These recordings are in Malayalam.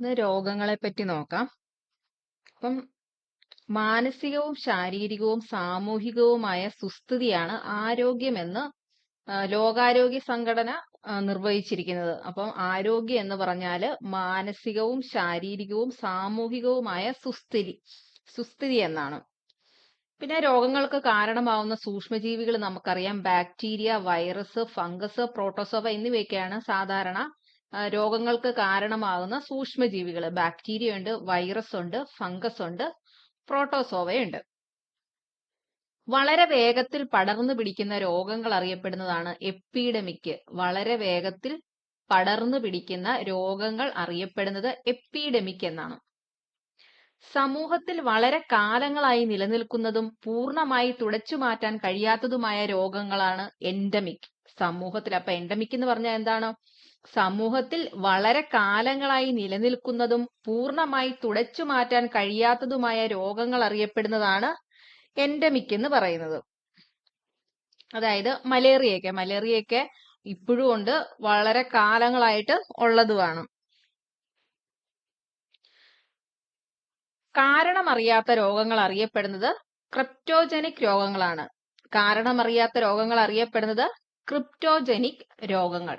ഇന്ന് രോഗങ്ങളെ പറ്റി നോക്കാം. അപ്പം മാനസികവും ശാരീരികവും സാമൂഹികവുമായ സുസ്ഥിതിയാണ് ആരോഗ്യമെന്ന് ലോകാരോഗ്യ സംഘടന നിർവഹിച്ചിരിക്കുന്നത്. അപ്പം ആരോഗ്യം എന്ന് പറഞ്ഞാല് മാനസികവും ശാരീരികവും സാമൂഹികവുമായ സുസ്ഥിതി എന്നാണ്. പിന്നെ രോഗങ്ങൾക്ക് കാരണമാവുന്ന സൂക്ഷ്മജീവികൾ നമുക്കറിയാം. ബാക്ടീരിയ, വൈറസ്, ഫംഗസ്, പ്രോട്ടോസോവ എന്നിവയൊക്കെയാണ് സാധാരണ രോഗങ്ങൾക്ക് കാരണമാകുന്ന സൂക്ഷ്മജീവികൾ. ബാക്ടീരിയ ഉണ്ട്, വൈറസ് ഉണ്ട്, ഫംഗസ് ഉണ്ട്, പ്രോട്ടോസോവയുണ്ട്. വളരെ വേഗത്തിൽ പടർന്നു പിടിക്കുന്ന രോഗങ്ങൾ അറിയപ്പെടുന്നതാണ് എപ്പിഡമിക്. വളരെ വേഗത്തിൽ പടർന്നു പിടിക്കുന്ന രോഗങ്ങൾ അറിയപ്പെടുന്നത് എപ്പിഡമിക് എന്നാണ്. സമൂഹത്തിൽ വളരെ കാലങ്ങളായി നിലനിൽക്കുന്നതും പൂർണ്ണമായി തുടച്ചു മാറ്റാൻ കഴിയാത്തതുമായ രോഗങ്ങളാണ് എൻഡമിക്. സമൂഹത്തിൽ അപ്പൊ എൻഡമിക് എന്ന് പറഞ്ഞാൽ എന്താണ്? സമൂഹത്തിൽ വളരെ കാലങ്ങളായി നിലനിൽക്കുന്നതും പൂർണ്ണമായി തുടച്ചു മാറ്റാൻ കഴിയാത്തതുമായ രോഗങ്ങൾ അറിയപ്പെടുന്നതാണ് എൻഡമിക് എന്ന് പറയുന്നത്. അതായത് മലേറിയയൊക്കെ ഇപ്പോഴും ഉണ്ട്, വളരെ കാലങ്ങളായിട്ട് ഉള്ളതുമാണ്. കാരണമറിയാത്ത രോഗങ്ങൾ അറിയപ്പെടുന്നത് ക്രിപ്റ്റോജനിക് രോഗങ്ങളാണ്. കാരണമറിയാത്ത രോഗങ്ങൾ അറിയപ്പെടുന്നത് ക്രിപ്റ്റോജനിക് രോഗങ്ങൾ.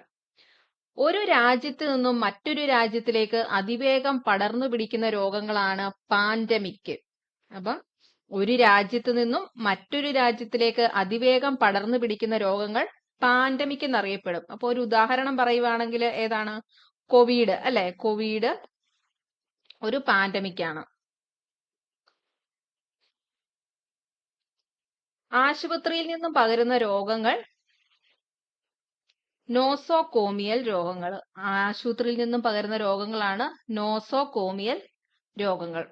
ഒരു രാജ്യത്ത് നിന്നും മറ്റൊരു രാജ്യത്തിലേക്ക് അതിവേഗം പടർന്നു പിടിക്കുന്ന രോഗങ്ങളാണ് പാൻഡമിക്. അപ്പം ഒരു രാജ്യത്ത് നിന്നും മറ്റൊരു രാജ്യത്തിലേക്ക് അതിവേഗം പടർന്നു പിടിക്കുന്ന രോഗങ്ങൾ പാൻഡമിക് എന്നറിയപ്പെടും. അപ്പൊ ഒരു ഉദാഹരണം പറയുവാണെങ്കിൽ ഏതാണ്? കോവിഡ് അല്ലെ? കോവിഡ് ഒരു പാൻഡമിക് ആണ്. ആശുപത്രിയിൽ നിന്നും പകരുന്ന രോഗങ്ങൾ നോസോകോമിയൽ രോഗങ്ങൾ. ആശുപത്രിയിൽ നിന്നും പകരുന്ന രോഗങ്ങളാണ് നോസോകോമിയൽ രോഗങ്ങൾ.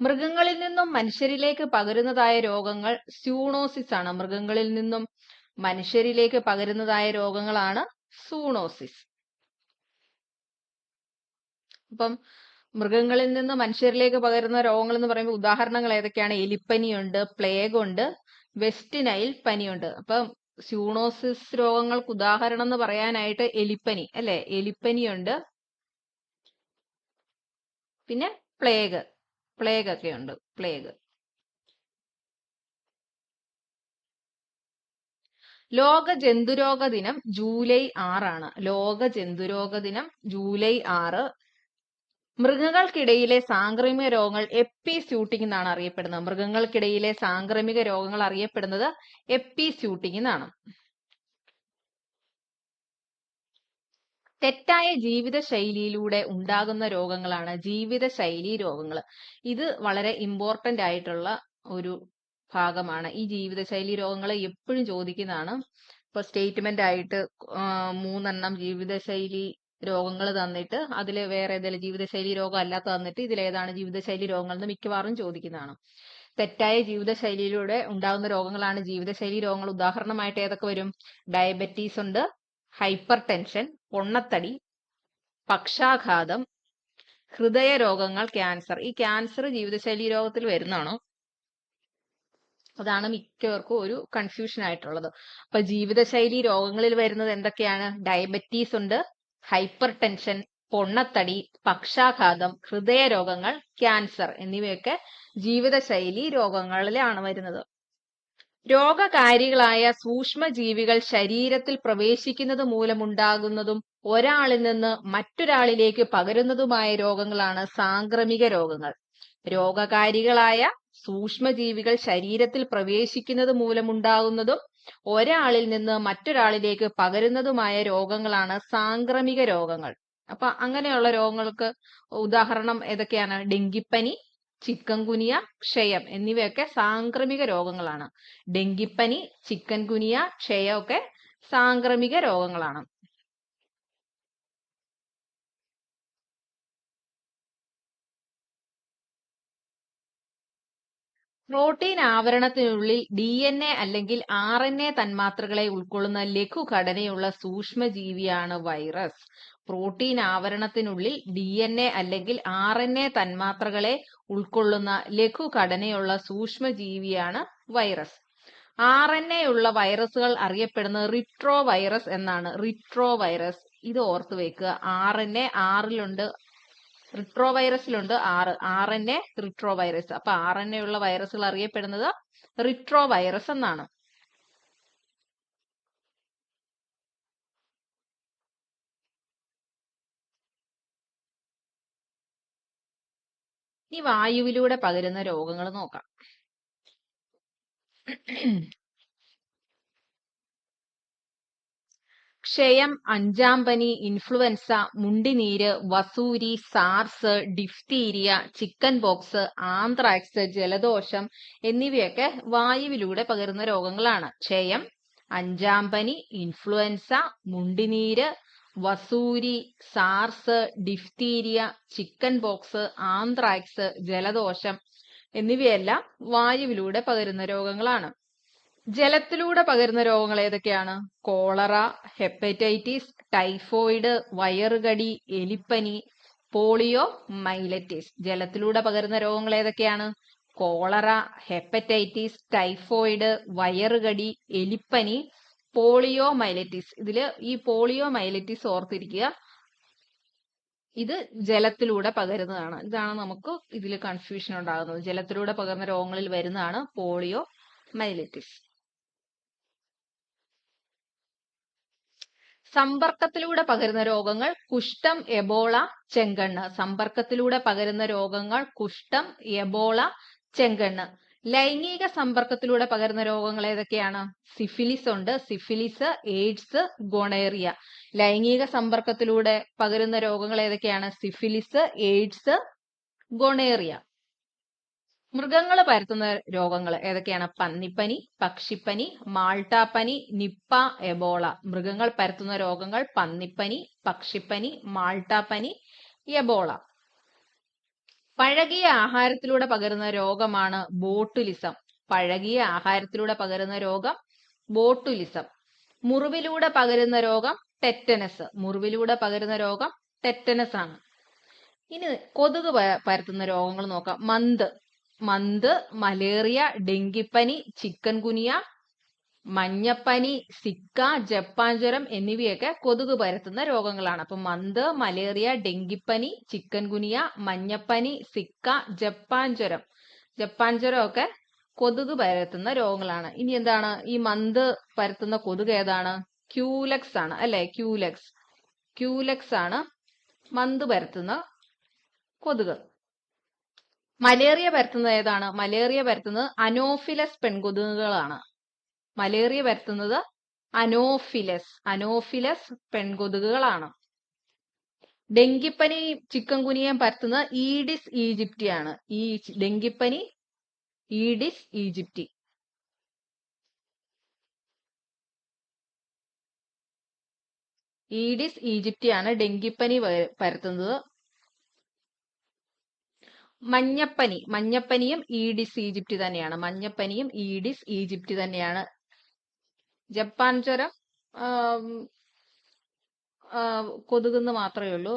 മൃഗങ്ങളിൽ നിന്നും മനുഷ്യരിലേക്ക് പകരുന്നതായ രോഗങ്ങൾ സൂണോസിസ് ആണ്. മൃഗങ്ങളിൽ നിന്നും മനുഷ്യരിലേക്ക് പകരുന്നതായ രോഗങ്ങളാണ് സൂണോസിസ്. അപ്പം മൃഗങ്ങളിൽ നിന്ന് മനുഷ്യരിലേക്ക് പകരുന്ന രോഗങ്ങൾ എന്ന് പറയുമ്പോൾ ഉദാഹരണങ്ങൾ ഏതൊക്കെയാണ്? എലിപ്പനിയുണ്ട്, പ്ലേഗ് ഉണ്ട്, വെസ്റ്റ് നൈൽ പനിയുണ്ട്. അപ്പം സൂണോസിസ് രോഗങ്ങൾക്ക് ഉദാഹരണം എന്ന് പറയാനായിട്ട് എലിപ്പനി അല്ലെ? എലിപ്പനിയുണ്ട്, പിന്നെ പ്ലേഗ് ഒക്കെ ഉണ്ട്. പ്ലേഗ്. ലോക ജന്തുരോഗ ദിനം ജൂലൈ 6 ലോക ജന്തുരോഗ ദിനം ജൂലൈ 6. മൃഗങ്ങൾക്കിടയിലെ സാംക്രമിക രോഗങ്ങൾ എപ്പിസ്യൂട്ടിംഗ് എന്നാണ് അറിയപ്പെടുന്നത്. മൃഗങ്ങൾക്കിടയിലെ സാംക്രമിക രോഗങ്ങൾ അറിയപ്പെടുന്നത് എപ്പിസ്യൂട്ടിംഗ് എന്നാണ്. തെറ്റായ ജീവിതശൈലിയിലൂടെ ഉണ്ടാകുന്ന രോഗങ്ങളാണ് ജീവിതശൈലി രോഗങ്ങൾ. ഇത് വളരെ ഇമ്പോർട്ടന്റ് ആയിട്ടുള്ള ഒരു ഭാഗമാണ്. ഈ ജീവിതശൈലി രോഗങ്ങൾ എപ്പോഴും ചോദിക്കുന്നതാണ്. ഇപ്പൊ സ്റ്റേറ്റ്മെന്റ് ആയിട്ട് 3 ജീവിതശൈലി രോഗങ്ങൾ തന്നിട്ട് അതിൽ വേറെ ഏതെങ്കിലും ജീവിതശൈലി രോഗം അല്ലാത്ത തന്നിട്ട് ഇതിലേതാണ് ജീവിതശൈലി രോഗങ്ങൾ എന്ന് മിക്കവാറും ചോദിക്കുന്നതാണ്. തെറ്റായ ജീവിതശൈലിയിലൂടെ ഉണ്ടാകുന്ന രോഗങ്ങളാണ് ജീവിതശൈലി രോഗങ്ങൾ. ഉദാഹരണമായിട്ട് ഏതൊക്കെ വരും? ഡയബറ്റീസ് ഉണ്ട്, ഹൈപ്പർ ടെൻഷൻ, പൊണ്ണത്തടി, പക്ഷാഘാതം, ഹൃദയരോഗങ്ങൾ, ക്യാൻസർ. ഈ ക്യാൻസർ ജീവിതശൈലി രോഗത്തിൽ വരുന്നതാണോ? അതാണ് മിക്കവർക്കും ഒരു കൺഫ്യൂഷൻ ആയിട്ടുള്ളത്. അപ്പൊ ജീവിതശൈലി രോഗങ്ങളിൽ വരുന്നത് എന്തൊക്കെയാണ്? ഡയബറ്റീസ് ഉണ്ട്, ഹൈപ്പർ ടെൻഷൻ, പൊണ്ണത്തടി, പക്ഷാഘാതം, ഹൃദയരോഗങ്ങൾ, ക്യാൻസർ എന്നിവയൊക്കെ ജീവിതശൈലി രോഗങ്ങളിലാണ് വരുന്നത്. രോഗകാരികളായ സൂക്ഷ്മജീവികൾ ശരീരത്തിൽ പ്രവേശിക്കുന്നത് മൂലമുണ്ടാകുന്നതും ഒരാളിൽ നിന്ന് മറ്റൊരാളിലേക്ക് പകരുന്നതുമായ രോഗങ്ങളാണ് സാംക്രമിക രോഗങ്ങൾ. രോഗകാരികളായ സൂക്ഷ്മജീവികൾ ശരീരത്തിൽ പ്രവേശിക്കുന്നത് മൂലമുണ്ടാകുന്നതും ഒരാളിൽ നിന്ന് മറ്റൊരാളിലേക്ക് പകരുന്നതുമായ രോഗങ്ങളാണ് സാംക്രമിക രോഗങ്ങൾ. അപ്പൊ അങ്ങനെയുള്ള രോഗങ്ങൾക്ക് ഉദാഹരണം ഏതൊക്കെയാണ്? ഡെങ്കിപ്പനി, ചിക്കൻ ഗുനിയ, ക്ഷയം എന്നിവയൊക്കെ സാംക്രമിക രോഗങ്ങളാണ്. ഡെങ്കിപ്പനി, ചിക്കൻ ഗുനിയ, ക്ഷയം ഒക്കെ സാംക്രമിക രോഗങ്ങളാണ്. പ്രോട്ടീൻ ആവരണത്തിനുള്ളിൽ DNA അല്ലെങ്കിൽ RNA തന്മാത്രകളെ ഉൾക്കൊള്ളുന്ന ലഘുഘടനയുള്ള സൂക്ഷ്മജീവിയാണ് വൈറസ്. പ്രോട്ടീൻ ആവരണത്തിനുള്ളിൽ DNA അല്ലെങ്കിൽ RNA തന്മാത്രകളെ ഉൾക്കൊള്ളുന്ന ലഘുഘടനയുള്ള സൂക്ഷ്മജീവിയാണ് വൈറസ്. RNA ഉള്ള വൈറസുകൾ അറിയപ്പെടുന്നത് റിട്രോ വൈറസ് എന്നാണ്. റിട്രോ വൈറസ് ഇത് ഓർത്തു വെക്കുക. RNA 6 ലുണ്ട്, റിട്രോ വൈറസിലുണ്ട് 6 RNA റിട്രോ വൈറസ്. അപ്പൊ RNA ഉള്ള വൈറസുകൾ അറിയപ്പെടുന്നത് റിട്രോ വൈറസ് എന്നാണ്. ഈ വായുവിലൂടെ പകരുന്ന രോഗങ്ങൾ നോക്കാം. ക്ഷയം, അഞ്ചാം പനി, ഇൻഫ്ലുവൻസ, മുണ്ടിനീര്, വസൂരി, SARS, diphtheria, chickenpox, anthrax, ജലദോഷം എന്നിവയൊക്കെ വായുവിലൂടെ പകരുന്ന രോഗങ്ങളാണ്. ക്ഷയം, അഞ്ചാം പനി, ഇൻഫ്ലുവൻസ, മുണ്ടിനീര്, വസൂരി, SARS, diphtheria, chickenpox, anthrax, ജലദോഷം എന്നിവയെല്ലാം വായുവിലൂടെ പകരുന്ന രോഗങ്ങളാണ്. ജലത്തിലൂടെ പകരുന്ന രോഗങ്ങൾ ഏതൊക്കെയാണ്? കോളറ, ഹെപ്പറ്റൈറ്റിസ്, ടൈഫോയിഡ്, വയറുകടി, എലിപ്പനി, പോളിയോ മൈലറ്റിസ്. ജലത്തിലൂടെ പകരുന്ന രോഗങ്ങൾ ഏതൊക്കെയാണ്? കോളറ, ഹെപ്പറ്റൈറ്റിസ്, ടൈഫോയിഡ്, വയറുകടി, എലിപ്പനി, പോളിയോ മൈലറ്റിസ്. ഇതില് ഈ പോളിയോ മൈലറ്റിസ് ഓർത്തിരിക്കുക, ഇത് ജലത്തിലൂടെ പകരുന്നതാണ്. ഇതാണ് നമുക്ക് ഇതിൽ കൺഫ്യൂഷൻ ഉണ്ടാകുന്നത്. ജലത്തിലൂടെ പകരുന്ന രോഗങ്ങളിൽ വരുന്നതാണ് പോളിയോ മൈലറ്റിസ്. സമ്പർക്കത്തിലൂടെ പകരുന്ന രോഗങ്ങൾ കുഷ്ഠം, എബോള, ചെങ്കണ്ണ്. സമ്പർക്കത്തിലൂടെ പകരുന്ന രോഗങ്ങൾ കുഷ്ഠം, എബോള, ചെങ്കണ്ണ്. ലൈംഗിക സമ്പർക്കത്തിലൂടെ പകരുന്ന രോഗങ്ങൾ ഏതൊക്കെയാണ്? സിഫിലിസ് ഉണ്ട്. Syphilis, AIDS, gonorrhoea. ലൈംഗിക സമ്പർക്കത്തിലൂടെ പകരുന്ന രോഗങ്ങൾ ഏതൊക്കെയാണ്? Syphilis, AIDS, gonorrhoea. മൃഗങ്ങൾ പരത്തുന്ന രോഗങ്ങൾ ഏതൊക്കെയാണ്? പന്നിപ്പനി, പക്ഷിപ്പനി, മാൾട്ടാപ്പനി, നിപ്പ, എബോള. മൃഗങ്ങൾ പരത്തുന്ന രോഗങ്ങൾ പന്നിപ്പനി, പക്ഷിപ്പനി, മാൾട്ടാപ്പനി, എബോള. പഴകിയ ആഹാരത്തിലൂടെ പകരുന്ന രോഗമാണ് ബോട്ടുലിസം. പഴകിയ ആഹാരത്തിലൂടെ പകരുന്ന രോഗം ബോട്ടുലിസം. മുറിവിലൂടെ പകരുന്ന രോഗം ടെറ്റനസ്. മുറിവിലൂടെ പകരുന്ന രോഗം ടെറ്റനസ് ആണ്. ഇനി കൊതുക് പരത്തുന്ന രോഗങ്ങൾ നോക്കാം. മന്ത്, മലേറിയ, ഡെങ്കിപ്പനി, ചിക്കൻ ഗുനിയ, മഞ്ഞപ്പനി, സിക്ക, ജപ്പാൻ ജ്വരം എന്നിവയൊക്കെ കൊതുക് പരത്തുന്ന രോഗങ്ങളാണ്. അപ്പൊ മന്ത്, മലേറിയ, ഡെങ്കിപ്പനി, ചിക്കൻ ഗുനിയ, മഞ്ഞപ്പനി, സിക്ക, ജപ്പാൻ ജ്വരം. ജപ്പാൻ ജ്വരം ഒക്കെ കൊതുക് പരത്തുന്ന രോഗങ്ങളാണ്. ഇനി എന്താണ് ഈ മന്ത് പരത്തുന്ന കൊതുക്? ഏതാണ്? ക്യൂലെക്സ് ആണ് അല്ലെ? ക്യൂലെക്സ് ആണ് മന്ത് പരത്തുന്ന കൊതുക്. മലേറിയ പരത്തുന്നത് ഏതാണ്? മലേറിയ പരത്തുന്നത് അനോഫിലസ് പെൺകൊതുകുകളാണ്. മലേറിയ പരത്തുന്നത് അനോഫിലസ് പെൺകൊതുകുകളാണ്. ഡെങ്കിപ്പനി, ചിക്കൻ ഗുനിയയും പരത്തുന്നത് ഈഡിസ് ഈജിപ്റ്റി ആണ്. ഈ ഡെങ്കിപ്പനി ഈഡിസ് ഈജിപ്റ്റി. ഈഡിസ് ഈജിപ്റ്റി ആണ് ഡെങ്കിപ്പനി പരത്തുന്നത്. മഞ്ഞപ്പനിയും ഈഡിസ് ഈജിപ്റ്റി തന്നെയാണ്. മഞ്ഞപ്പനിയും ഈഡിസ് ഈജിപ്റ്റി തന്നെയാണ്. ജപ്പാൻ ജ്വരം കൊതുകെന്ന് മാത്രമേ ഉള്ളൂ.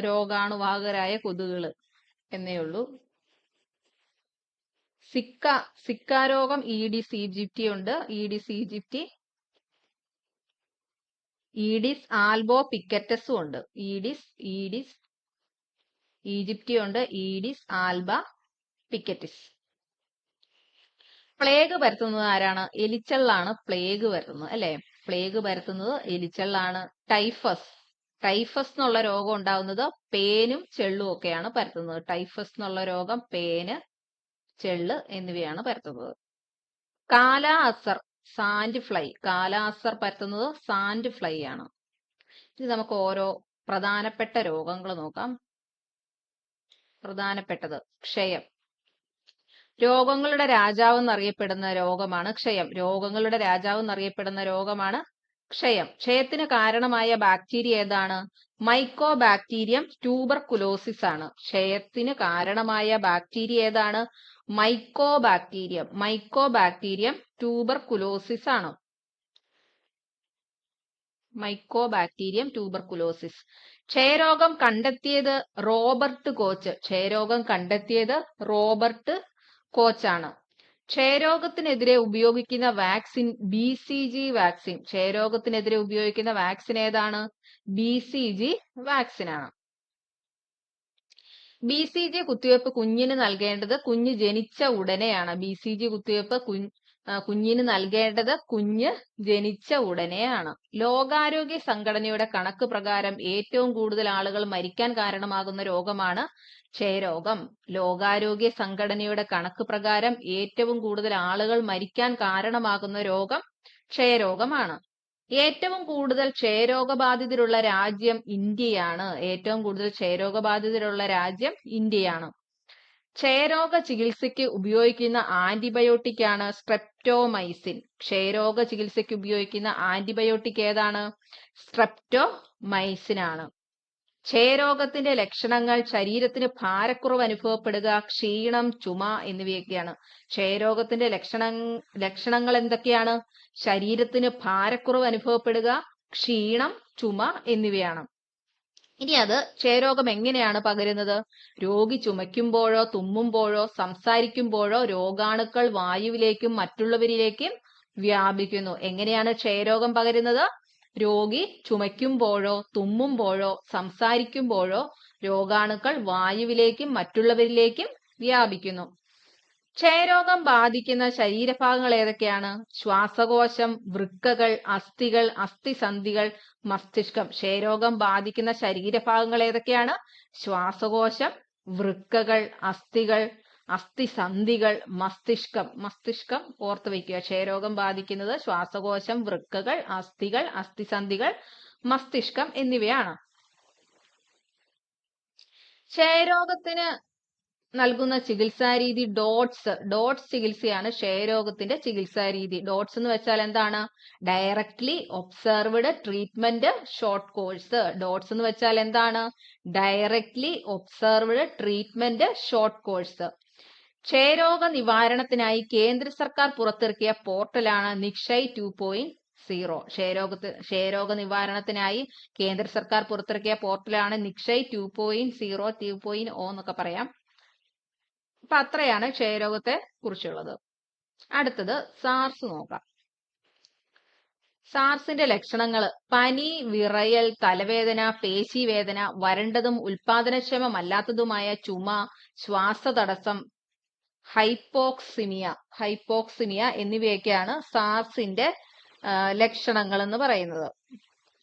രോഗാണുവാഹകരായ കൊതുകുകൾ എന്നേ ഉള്ളൂ. സിക്ക രോഗം ഈഡിസ് ഈജിപ്റ്റി ഉണ്ട്. ഈഡിസ് ആൽബോ പിക്കറ്റസും ഉണ്ട്. ഈഡിസ് ഈജിപ്റ്റി ഉണ്ട്. Aedes albopictus. പ്ലേഗ് പരത്തുന്നത് ആരാണ്? എലിച്ചള്ളാണ് പ്ലേഗ് പരത്തുന്നത് അല്ലെ? പ്ലേഗ് പരത്തുന്നത് എലിച്ചള്ളാണ്. ടൈഫസ് എന്നുള്ള രോഗം ഉണ്ടാവുന്നത് പേനും ചെള്ളും ഒക്കെയാണ് പരത്തുന്നത്. ടൈഫസ് എന്നുള്ള രോഗം പേന്, ചെള്ള് എന്നിവയാണ് പരത്തുന്നത്. കാലാ അസർ, സാൻഡ് ഫ്ലൈ. കാലാ അസർ പരത്തുന്നത് സാൻഡ് ഫ്ലൈ ആണ്. ഇനി നമുക്ക് ഓരോ പ്രധാനപ്പെട്ട രോഗങ്ങൾ നോക്കാം. പ്രധാനപ്പെട്ടത് ക്ഷയം. രോഗങ്ങളുടെ രാജാവ് എന്നറിയപ്പെടുന്ന രോഗമാണ് ക്ഷയം. ക്ഷയത്തിന് കാരണമായ ബാക്ടീരിയ ഏതാണ്? മൈക്കോബാക്ടീരിയം ട്യൂബർകുലോസിസ് ആണ്. ക്ഷയത്തിന് കാരണമായ ബാക്ടീരിയ ഏതാണ്? മൈക്കോബാക്ടീരിയം ട്യൂബർകുലോസിസ് ആണ്. ക്ഷയരോഗം കണ്ടെത്തിയത് റോബർട്ട് കോച്ച്. ക്ഷയരോഗത്തിനെതിരെ ഉപയോഗിക്കുന്ന വാക്സിൻ BCG വാക്സിൻ. ക്ഷയരോഗത്തിനെതിരെ ഉപയോഗിക്കുന്ന വാക്സിൻ ഏതാണ്? BCG വാക്സിൻ ആണ്. BCG കുത്തിവയ്പ്പ് കുഞ്ഞിന് നൽകേണ്ടത് കുഞ്ഞ് ജനിച്ച ഉടനെയാണ്. BCG കുത്തിവയ്പ്പ് കുഞ്ഞിന് നൽകേണ്ടത് കുഞ്ഞ് ജനിച്ച ഉടനെയാണ്. ലോകാരോഗ്യ സംഘടനയുടെ കണക്ക് പ്രകാരം ഏറ്റവും കൂടുതൽ ആളുകൾ മരിക്കാൻ കാരണമാകുന്ന രോഗമാണ് ക്ഷയരോഗം. ലോകാരോഗ്യ സംഘടനയുടെ കണക്ക് പ്രകാരം ഏറ്റവും കൂടുതൽ ആളുകൾ മരിക്കാൻ കാരണമാകുന്ന രോഗം ക്ഷയരോഗമാണ്. ഏറ്റവും കൂടുതൽ ക്ഷയരോഗബാധിതരുള്ള രാജ്യം ഇന്ത്യയാണ്. ഏറ്റവും കൂടുതൽ ക്ഷയരോഗബാധിതരുള്ള രാജ്യം ഇന്ത്യയാണ്. ക്ഷയരോഗ ചികിത്സയ്ക്ക് ഉപയോഗിക്കുന്ന ആന്റിബയോട്ടിക് ആണ് സ്ട്രെപ്റ്റോമൈസിൻ. ക്ഷയരോഗ ചികിത്സയ്ക്ക് ഉപയോഗിക്കുന്ന ആന്റിബയോട്ടിക് ഏതാണ്? സ്ട്രെപ്റ്റോമൈസിൻ ആണ്. ക്ഷയരോഗത്തിന്റെ ലക്ഷണങ്ങൾ ശരീരത്തിന് ഭാരക്കുറവ് അനുഭവപ്പെടുക, ക്ഷീണം, ചുമ എന്നിവയൊക്കെയാണ്. ക്ഷയരോഗത്തിന്റെ ലക്ഷണങ്ങൾ എന്തൊക്കെയാണ്? ശരീരത്തിന് ഭാരക്കുറവ് അനുഭവപ്പെടുക, ക്ഷീണം, ചുമ എന്നിവയാണ്. ഇനി അത് ക്ഷയരോഗം എങ്ങനെയാണ് പകരുന്നത്? രോഗി ചുമയ്ക്കുമ്പോഴോ തുമ്മുമ്പോഴോ സംസാരിക്കുമ്പോഴോ രോഗാണുക്കൾ വായുവിലേക്കും മറ്റുള്ളവരിലേക്കും വ്യാപിക്കുന്നു. എങ്ങനെയാണ് ക്ഷയരോഗം പകരുന്നത്? രോഗി ചുമയ്ക്കുമ്പോഴോ തുമ്മുമ്പോഴോ സംസാരിക്കുമ്പോഴോ രോഗാണുക്കൾ വായുവിലേക്കും മറ്റുള്ളവരിലേക്കും വ്യാപിക്കുന്നു. ക്ഷയരോഗം ബാധിക്കുന്ന ശരീരഭാഗങ്ങൾ ഏതൊക്കെയാണ്? ശ്വാസകോശം, വൃക്കകൾ, അസ്ഥികൾ, അസ്ഥിസന്ധികൾ, മസ്തിഷ്കം. ക്ഷയരോഗം ബാധിക്കുന്ന ശരീരഭാഗങ്ങൾ ഏതൊക്കെയാണ്? ശ്വാസകോശം, വൃക്കകൾ, അസ്ഥികൾ, അസ്ഥിസന്ധികൾ, മസ്തിഷ്കം. മസ്തിഷ്കം ഓർത്തു വയ്ക്കുക. ക്ഷയരോഗം ബാധിക്കുന്നത് ശ്വാസകോശം, വൃക്കകൾ, അസ്ഥികൾ, അസ്ഥിസന്ധികൾ, മസ്തിഷ്കം എന്നിവയാണ്. ക്ഷയരോഗത്തിന് നൽകുന്ന ചികിത്സാരീതി ഡോട്ട്സ് ചികിത്സയാണ് ക്ഷയരോഗത്തിന്റെ ചികിത്സാരീതി. ഡോട്ട്സ് എന്ന് വെച്ചാൽ എന്താണ്? Directly observed treatment short course. DOTS എന്ന് വെച്ചാൽ എന്താണ്? Directly observed treatment short course. ക്ഷയരോഗ നിവാരണത്തിനായി കേന്ദ്ര സർക്കാർ പുറത്തിറക്കിയ പോർട്ടലാണ് നിക്ഷയ് 2.0. ക്ഷയരോഗ നിവാരണത്തിനായി കേന്ദ്ര സർക്കാർ പുറത്തിറക്കിയ പോർട്ടലാണ് നിക്ഷയ് 2.0, 2.0 എന്നൊക്കെ പറയാം. അപ്പൊ അത്രയാണ് ക്ഷയരോഗത്തെ കുറിച്ചുള്ളത്. അടുത്തത് സാർസ് നോക്കാം. സാർസിന്റെ ലക്ഷണങ്ങൾ: പനി, വിറയൽ, തലവേദന, പേശിവേദന, വരണ്ടതും ഉൽപാദനക്ഷമമല്ലാത്തതുമായ ചുമ, ശ്വാസതടസ്സം, ഹൈപ്പോക്സിമിയ എന്നിവയൊക്കെയാണ് സാർസിന്റെ ലക്ഷണങ്ങൾ എന്ന് പറയുന്നത്.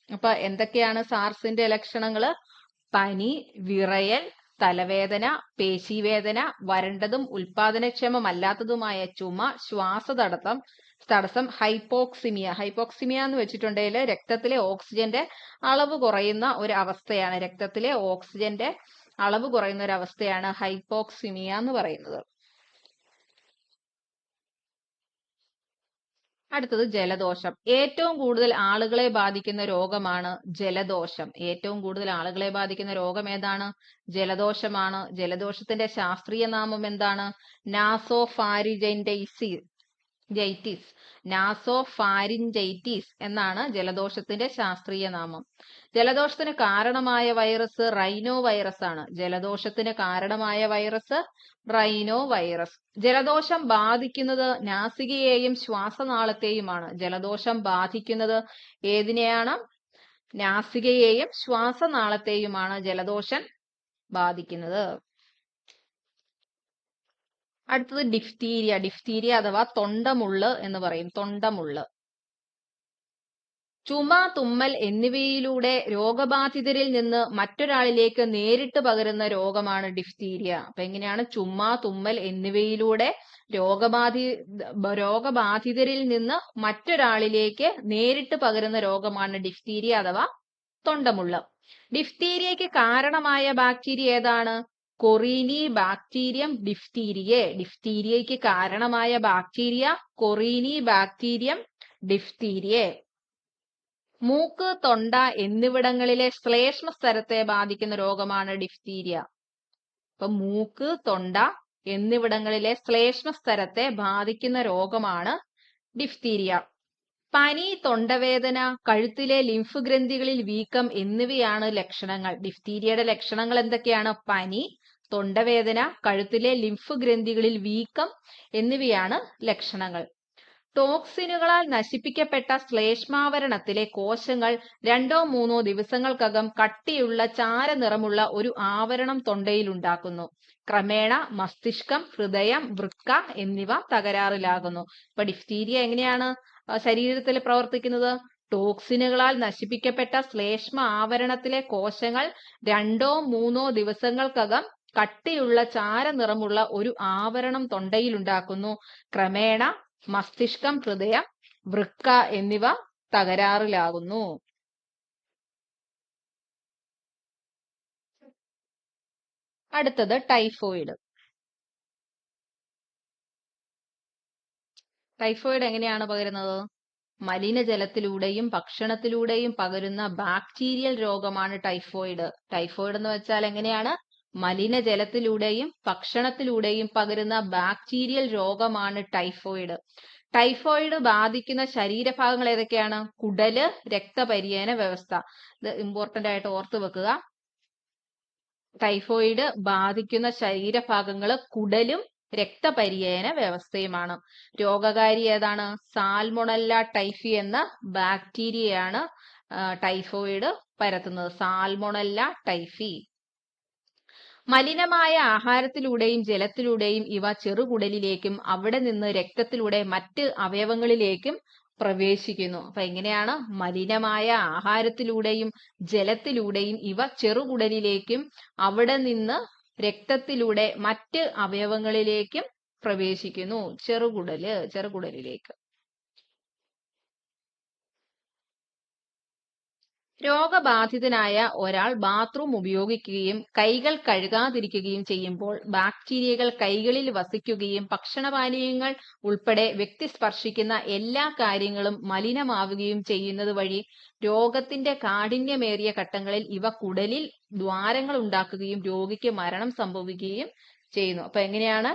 അപ്പൊ എന്തൊക്കെയാണ് സാർസിന്റെ ലക്ഷണങ്ങൾ? പനി, വിറയൽ, തലവേദന, പേശിവേദന, വരണ്ടതും ഉൽപാദനക്ഷമമല്ലാത്തതുമായ ചുമ, ശ്വാസതടസ്സം, ഹൈപ്പോക്സിമിയ എന്ന് വെച്ചിട്ടുണ്ടെങ്കിൽ രക്തത്തിലെ ഓക്സിജന്റെ അളവ് കുറയുന്ന ഒരു അവസ്ഥയാണ്. രക്തത്തിലെ ഓക്സിജന്റെ അളവ് കുറയുന്ന ഒരു അവസ്ഥയാണ് ഹൈപ്പോക്സിമിയ എന്ന് പറയുന്നത്. അടുത്തത് ജലദോഷം. ഏറ്റവും കൂടുതൽ ആളുകളെ ബാധിക്കുന്ന രോഗമാണ് ജലദോഷം. ഏറ്റവും കൂടുതൽ ആളുകളെ ബാധിക്കുന്ന രോഗം ഏതാണ്? ജലദോഷമാണ്. ജലദോഷത്തിന്റെ ശാസ്ത്രീയ നാമം എന്താണ്? നാസോഫാരിഞ്ചൈറ്റിസ് എന്നാണ് ജലദോഷത്തിന്റെ ശാസ്ത്രീയ നാമം. ജലദോഷത്തിന് കാരണമായ വൈറസ് റൈനോ വൈറസ് ആണ്. ജലദോഷത്തിന് കാരണമായ വൈറസ് റൈനോ വൈറസ്. ജലദോഷം ബാധിക്കുന്നത് നാസികയെയും ശ്വാസനാളത്തെയുമാണ്. ജലദോഷം ബാധിക്കുന്നത് ഏതിനെയാണ്? നാസികയെയും ശ്വാസനാളത്തെയുമാണ് ജലദോഷം ബാധിക്കുന്നത്. അടുത്തത് ഡിഫ്തീരിയ അഥവാ തൊണ്ടമുള്ള് എന്ന് പറയും. തൊണ്ടമുള്ള്. ചുമ, തുമ്മൽ എന്നിവയിലൂടെ രോഗബാധിതരിൽ നിന്ന് മറ്റൊരാളിലേക്ക് നേരിട്ട് പകരുന്ന രോഗമാണ് ഡിഫ്തീരിയ. അപ്പൊ എങ്ങനെയാണ്? ചുമ, തുമ്മൽ എന്നിവയിലൂടെ രോഗബാധിതരിൽ നിന്ന് മറ്റൊരാളിലേക്ക് നേരിട്ട് പകരുന്ന രോഗമാണ് ഡിഫ്തീരിയ അഥവാ തൊണ്ടമുള്ള്. ഡിഫ്തീരിയയ്ക്ക് കാരണമായ ബാക്ടീരിയ ഏതാണ്? കൊറീനി ബാക്ടീരിയം ഡിഫ്തീരിയെ. ഡിഫ്തീരിയയ്ക്ക് കാരണമായ ബാക്ടീരിയ കൊറീനി ബാക്ടീരിയം ഡിഫ്തീരിയെ. മൂക്ക്, തൊണ്ട എന്നിവിടങ്ങളിലെ ശ്ലേഷ്മ സ്തരത്തെ ബാധിക്കുന്ന രോഗമാണ് ഡിഫ്തീരിയ. അപ്പൊ മൂക്ക്, തൊണ്ട എന്നിവിടങ്ങളിലെ ശ്ലേഷ്മ സ്തരത്തെ ബാധിക്കുന്ന രോഗമാണ് ഡിഫ്തീരിയ. പനി, തൊണ്ടവേദന, കഴുത്തിലെ ലിംഫ് ഗ്രന്ഥികളിൽ വീക്കം എന്നിവയാണ് ലക്ഷണങ്ങൾ. ഡിഫ്തീരിയയുടെ ലക്ഷണങ്ങൾ എന്തൊക്കെയാണ്? പനി, തൊണ്ടവേദന, കഴുത്തിലെ ലിംഫ് ഗ്രന്ഥികളിൽ വീക്കം എന്നിവയാണ് ലക്ഷണങ്ങൾ. ടോക്സിനുകളാൽ നശിപ്പിക്കപ്പെട്ട ശ്ലേഷ്മാവരണത്തിലെ കോശങ്ങൾ 2-3 ദിവസങ്ങൾക്കകം കട്ടിയുള്ള ചാരനിറമുള്ള ഒരു ആവരണം തൊണ്ടയിലുണ്ടാക്കുന്നു. ക്രമേണ മസ്തിഷ്കം, ഹൃദയം, വൃക്ക എന്നിവ തകരാറിലാകുന്നു. ഇപ്പൊ ഡിഫ്തീരിയ എങ്ങനെയാണ് ശരീരത്തിൽ പ്രവർത്തിക്കുന്നത്? ടോക്സിനുകളാൽ നശിപ്പിക്കപ്പെട്ട ശ്ലേഷ്മ ആവരണത്തിലെ കോശങ്ങൾ 2-3 ദിവസങ്ങൾക്കകം കട്ടിയുള്ള ചാരനിറമുള്ള ഒരു ആവരണം തൊണ്ടയിലുണ്ടാക്കുന്നു. ക്രമേണ മസ്തിഷ്കം, ഹൃദയം, വൃക്ക എന്നിവ തകരാറിലാകുന്നു. അടുത്തത് ടൈഫോയിഡ്. ടൈഫോയിഡ് എങ്ങനെയാണ് പകരുന്നത്? മലിനജലത്തിലൂടെയും ഭക്ഷണത്തിലൂടെയും പകരുന്ന ബാക്ടീരിയൽ രോഗമാണ് ടൈഫോയിഡ്. ടൈഫോയിഡ് എന്ന് വെച്ചാൽ എങ്ങനെയാണ്? മലിനജലത്തിലൂടെയും ഭക്ഷണത്തിലൂടെയും പകരുന്ന ബാക്ടീരിയൽ രോഗമാണ് ടൈഫോയിഡ്. ടൈഫോയിഡ് ബാധിക്കുന്ന ശരീരഭാഗങ്ങൾ ഏതൊക്കെയാണ്? കുടല്, രക്തപര്യന വ്യവസ്ഥ. ഇത് ഇമ്പോർട്ടന്റ് ആയിട്ട് ഓർത്തു വെക്കുക. ടൈഫോയിഡ് ബാധിക്കുന്ന ശരീരഭാഗങ്ങള് കുടലും രക്തപര്യന വ്യവസ്ഥയുമാണ്. രോഗകാരി ഏതാണ്? സാൽമൊണല്ല ടൈഫി എന്ന ബാക്ടീരിയയാണ് ടൈഫോയിഡ് പരത്തുന്നത്. Salmonella typhi. മലിനമായ ആഹാരത്തിലൂടെയും ജലത്തിലൂടെയും ഇവ ചെറുകുടലിലേക്കും അവിടെ നിന്ന് രക്തത്തിലൂടെ മറ്റ് അവയവങ്ങളിലേക്കും പ്രവേശിക്കുന്നു. അപ്പൊ എങ്ങനെയാണ്? മലിനമായ ആഹാരത്തിലൂടെയും ജലത്തിലൂടെയും ഇവ ചെറുകുടലിലേക്കും അവിടെ നിന്ന് രക്തത്തിലൂടെ മറ്റ് അവയവങ്ങളിലേക്കും പ്രവേശിക്കുന്നു. ചെറുകുടലിലേക്ക്. രോഗബാധിതനായ ഒരാൾ ബാത്റൂം ഉപയോഗിക്കുകയും കൈകൾ കഴുകാതിരിക്കുകയും ചെയ്യുമ്പോൾ ബാക്ടീരിയകൾ കൈകളിൽ വസിക്കുകയും ഭക്ഷണപാനീയങ്ങൾ ഉൾപ്പെടെ വ്യക്തി സ്പർശിക്കുന്ന എല്ലാ കാര്യങ്ങളും മലിനമാവുകയും ചെയ്യുന്നത് വഴി രോഗത്തിന്റെ കാഠിന്യമേറിയ ഘട്ടങ്ങളിൽ ഇവ കുടലിൽ ദ്വാരങ്ങൾ ഉണ്ടാക്കുകയും രോഗിക്ക് മരണം സംഭവിക്കുകയും ചെയ്യുന്നു. അപ്പൊ എങ്ങനെയാണ്?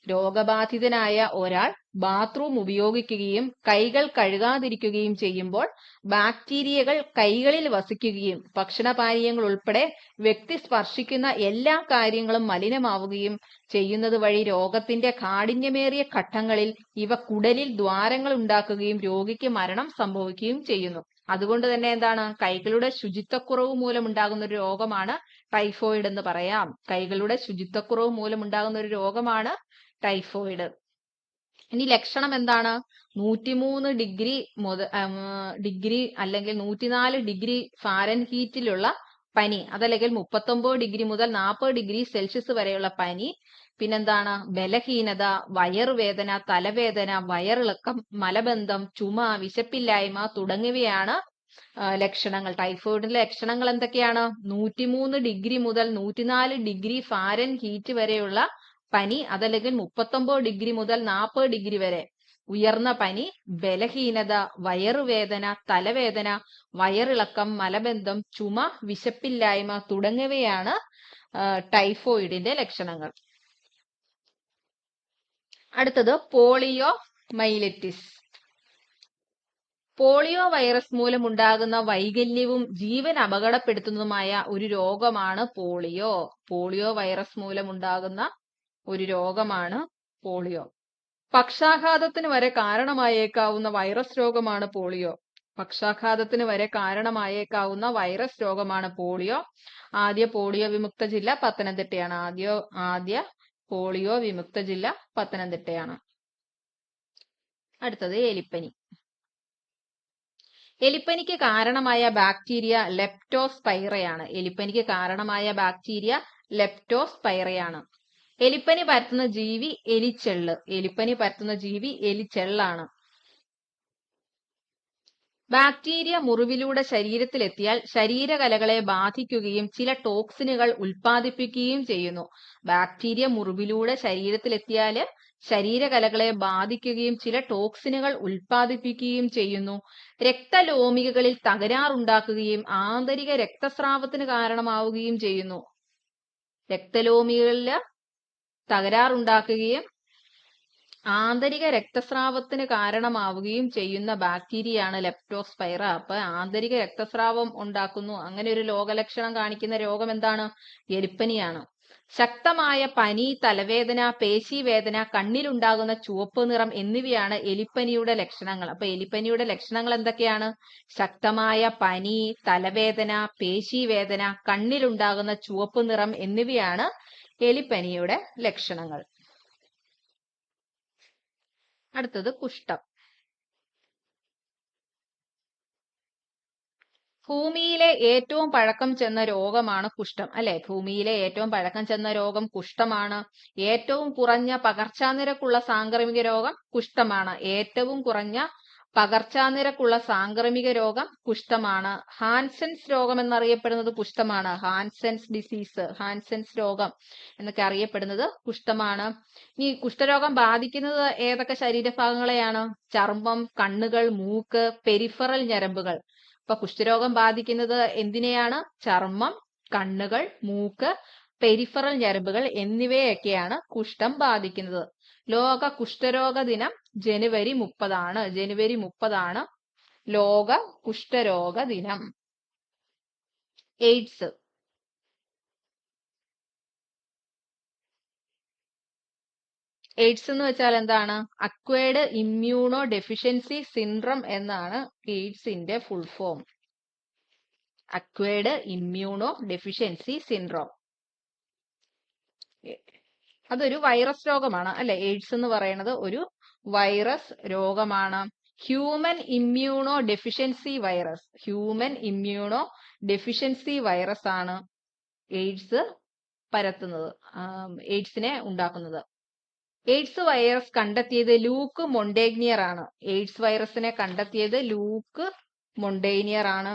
രോഗബാധിതനായ ഒരാൾ ബാത്റൂം ഉപയോഗിക്കുകയും കൈകൾ കഴുകാതിരിക്കുകയും ചെയ്യുമ്പോൾ ബാക്ടീരിയകൾ കൈകളിൽ വസിക്കുകയും ഭക്ഷണപാനീയങ്ങൾ ഉൾപ്പെടെ വ്യക്തി സ്പർശിക്കുന്ന എല്ലാ കാര്യങ്ങളും മലിനമാവുകയും ചെയ്യുന്നത് വഴി രോഗത്തിന്റെ കാഠിന്യമേറിയ ഘട്ടങ്ങളിൽ ഇവ കുടലിൽ ദ്വാരങ്ങൾ ഉണ്ടാക്കുകയും രോഗിക്ക് മരണം സംഭവിക്കുകയും ചെയ്യുന്നു. അതുകൊണ്ട് തന്നെ എന്താണ്? കൈകളുടെ ശുചിത്വക്കുറവ് മൂലം ഉണ്ടാകുന്ന ഒരു രോഗമാണ് ടൈഫോയിഡ് എന്ന് പറയാം. കൈകളുടെ ശുചിത്വക്കുറവ് മൂലം ഉണ്ടാകുന്ന ഒരു രോഗമാണ് ടൈഫോയിഡ്. ഇനി ലക്ഷണം എന്താണ്? 103 ഡിഗ്രി അല്ലെങ്കിൽ 104 ഡിഗ്രി ഫാരൻഹീറ്റിലുള്ള പനി, അതല്ലെങ്കിൽ 39 ഡിഗ്രി മുതൽ 40 ഡിഗ്രി സെൽഷ്യസ് വരെയുള്ള പനി. പിന്നെന്താണ്? ബലഹീനത, വയറുവേദന, തലവേദന, വയറിളക്കം, മലബന്ധം, ചുമ, വിശപ്പില്ലായ്മ തുടങ്ങിയവയാണ് ലക്ഷണങ്ങൾ. ടൈഫോയിഡിന്റെ ലക്ഷണങ്ങൾ എന്തൊക്കെയാണ്? 103 ഡിഗ്രി മുതൽ 104 ഡിഗ്രി ഫാരൻഹീറ്റ് വരെയുള്ള പനി, അതല്ലെങ്കിൽ 39 ഡിഗ്രി മുതൽ 40 ഡിഗ്രി വരെ ഉയർന്ന പനി, ബലഹീനത, വയറുവേദന, തലവേദന, വയറിളക്കം, മലബന്ധം, ചുമ, വിശപ്പില്ലായ്മ തുടങ്ങിയവയാണ് ടൈഫോയിഡിന്റെ ലക്ഷണങ്ങൾ. അടുത്തത് പോളിയോ മൈലറ്റിസ്. പോളിയോ വൈറസ് മൂലമുണ്ടാകുന്ന വൈകല്യവും ജീവൻ അപകടപ്പെടുത്തുന്നതുമായ ഒരു രോഗമാണ് പോളിയോ. പോളിയോ വൈറസ് മൂലമുണ്ടാകുന്ന ഒരു രോഗമാണ് പോളിയോ. പക്ഷാഘാതത്തിന് വരെ കാരണമായേക്കാവുന്ന വൈറസ് രോഗമാണ് പോളിയോ. പക്ഷാഘാതത്തിന് വരെ കാരണമായേക്കാവുന്ന വൈറസ് രോഗമാണ് പോളിയോ. ആദ്യ പോളിയോ വിമുക്ത ജില്ല പത്തനംതിട്ടയാണ്. ആദ്യ പോളിയോ വിമുക്ത ജില്ല പത്തനംതിട്ടയാണ്. അടുത്തത് എലിപ്പനി. എലിപ്പനിക്ക് കാരണമായ ബാക്ടീരിയ ലെപ്റ്റോസ്പൈറയാണ്. എലിപ്പനിക്ക് കാരണമായ ബാക്ടീരിയ ലെപ്റ്റോസ്പൈറയാണ്. എലിപ്പനി പരത്തുന്ന ജീവി എലിച്ചെള്ള്. എലിപ്പനി പരത്തുന്ന ജീവി എലിച്ചെള്ളാണ്. ബാക്ടീരിയ മുറിവിലൂടെ ശരീരത്തിലെത്തിയാൽ ശരീരകലകളെ ബാധിക്കുകയും ചില ടോക്സിനുകൾ ഉൽപ്പാദിപ്പിക്കുകയും ചെയ്യുന്നു. ബാക്ടീരിയ മുറിവിലൂടെ ശരീരത്തിലെത്തിയാൽ ശരീരകലകളെ ബാധിക്കുകയും ചില ടോക്സിനുകൾ ഉൽപ്പാദിപ്പിക്കുകയും ചെയ്യുന്നു. രക്തലോമികകളിൽ തകരാറുണ്ടാക്കുകയും ആന്തരിക രക്തസ്രാവത്തിന് കാരണമാവുകയും ചെയ്യുന്നു. രക്തലോമികളില് തകരാറുണ്ടാക്കുകയും ആന്തരിക രക്തസ്രാവത്തിന് കാരണമാവുകയും ചെയ്യുന്ന ബാക്ടീരിയയാണ് ലെപ്റ്റോസ്പൈറ. അപ്പൊ ആന്തരിക രക്തസ്രാവം ഉണ്ടാക്കുന്നു. അങ്ങനെ ഒരു രോഗലക്ഷണം കാണിക്കുന്ന രോഗം എന്താണ്? എലിപ്പനിയാണ്. ശക്തമായ പനി, തലവേദന, പേശീവേദന, കണ്ണിലുണ്ടാകുന്ന ചുവപ്പ് നിറം എന്നിവയാണ് എലിപ്പനിയുടെ ലക്ഷണങ്ങൾ. അപ്പൊ എലിപ്പനിയുടെ ലക്ഷണങ്ങൾ എന്തൊക്കെയാണ്? ശക്തമായ പനി, തലവേദന, പേശീവേദന, കണ്ണിലുണ്ടാകുന്ന ചുവപ്പ് നിറം എന്നിവയാണ് എലിപ്പനിയുടെ ലക്ഷണങ്ങൾ. അടുത്തത് കുഷ്ഠം. ഭൂമിയിലെ ഏറ്റവും പഴക്കം ചെന്ന രോഗമാണ് കുഷ്ഠം, അല്ലെ? ഭൂമിയിലെ ഏറ്റവും പഴക്കം ചെന്ന രോഗം കുഷ്ഠമാണ്. ഏറ്റവും കുറഞ്ഞ പകർച്ചാനിരക്കുള്ള സാംക്രമിക രോഗം കുഷ്ഠമാണ്. ഏറ്റവും കുറഞ്ഞ പകർച്ചാനിരക്കുള്ള സാംക്രമിക രോഗം കുഷ്ഠമാണ്. ഹാൻസെൻസ് രോഗം എന്നറിയപ്പെടുന്നത് കുഷ്ഠമാണ്. ഹാൻസെൻസ് ഡിസീസ്, ഹാൻസെൻസ് രോഗം എന്നൊക്കെ അറിയപ്പെടുന്നത് കുഷ്ഠമാണ്. ഈ കുഷ്ഠരോഗം ബാധിക്കുന്നത് ഏതൊക്കെ ശരീരഭാഗങ്ങളെയാണ്? ചർമ്മം, കണ്ണുകൾ, മൂക്ക്, പെരിഫറൽ ഞരമ്പുകൾ. അപ്പൊ കുഷ്ഠരോഗം ബാധിക്കുന്നത് എന്തിനെയാണ്? ചർമ്മം, കണ്ണുകൾ, മൂക്ക്, പെരിഫറൽ ഞരമ്പുകൾ എന്നിവയൊക്കെയാണ് കുഷ്ഠം ബാധിക്കുന്നത്. ലോക കുഷ്ഠരോഗ ദിനം ജനുവരി 30 ജനുവരി 30 ലോക കുഷ്ഠരോഗ ദിനം. എയ്ഡ്സ്. എയ്ഡ്സ് എന്ന് വെച്ചാൽ എന്താണ്? അക്വയർഡ് ഇമ്മ്യൂണോ ഡെഫിഷ്യൻസി സിൻഡ്രം എന്നാണ് എയ്ഡ്സിന്റെ full form. Acquired immunodeficiency syndrome. അതൊരു വൈറസ് രോഗമാണ്, അല്ലെ? എയ്ഡ്സ് എന്ന് പറയുന്നത് ഒരു വൈറസ് രോഗമാണ്. Human immunodeficiency virus, human immunodeficiency virus ആണ് എയ്ഡ്സ് പരത്തുന്നത്, എയ്ഡ്സിനെ ഉണ്ടാക്കുന്നത്. എയ്ഡ്സ് വൈറസ് കണ്ടെത്തിയത് ലൂക്ക് മൊണ്ടേഗ്നിയർ ആണ്. എയ്ഡ്സ് വൈറസിനെ കണ്ടെത്തിയത് ലൂക്ക് മൊണ്ടേഗ്നിയർ ആണ്.